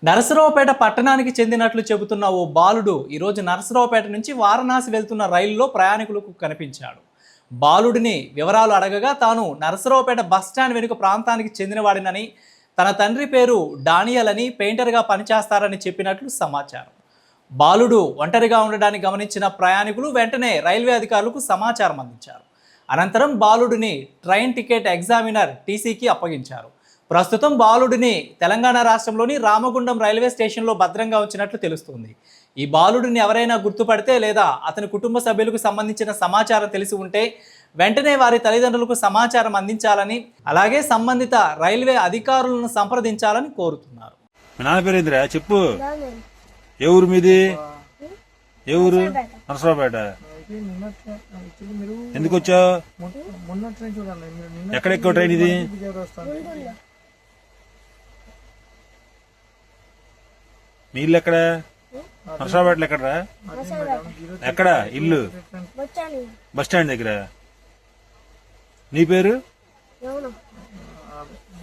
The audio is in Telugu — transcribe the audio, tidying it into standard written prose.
నరసరావుపేట పట్టణానికి చెందినట్లు చెబుతున్న ఓ బాలుడు ఈరోజు నరసరావుపేట నుంచి వారణాసి వెళ్తున్న రైలులో ప్రయాణికులకు కనిపించాడు. బాలుడిని వివరాలు అడగగా తాను నరసరావుపేట బస్టాండ్ వెనుక ప్రాంతానికి చెందినవాడినని, తన తండ్రి పేరు డానియల్ అని, పెయింటర్గా పనిచేస్తారని చెప్పినట్లు సమాచారం. బాలుడు ఒంటరిగా ఉండడాన్ని గమనించిన ప్రయాణికులు వెంటనే రైల్వే అధికారులకు సమాచారం అందించారు. అనంతరం బాలుడిని ట్రైన్ టికెట్ ఎగ్జామినర్ టీసీకి అప్పగించారు. ప్రస్తుతం బాలుడిని తెలంగాణ రాష్ట్రంలోని రామగుండం రైల్వే స్టేషన్లో భద్రంగా ఉంచినట్లు తెలుస్తుంది. ఈ బాలుడిని ఎవరైనా గుర్తుపడితే లేదా అతని కుటుంబ సభ్యులకు సంబంధించిన సమాచారం తెలిసి ఉంటే వెంటనే వారి తల్లిదండ్రులకు సమాచారం అందించాలని, అలాగే సంబంధిత రైల్వే అధికారులను సంప్రదించాలని కోరుతున్నారు. నాన్న పేరు ఏందిరా చెప్పు. ఏ ఊరు మీది? ఏ ఊరు? నరసరావుపేట. ఎందుకు వచ్చావు? ఎక్కడెక్కో ట్రైన్ ఇది? మీ ఇల్లు ఎక్కడ? నరసరావుపేటలో ఎక్కడరా? ఎక్కడ ఇల్లు? బస్ స్టాండ్ దగ్గర. నీ పేరు?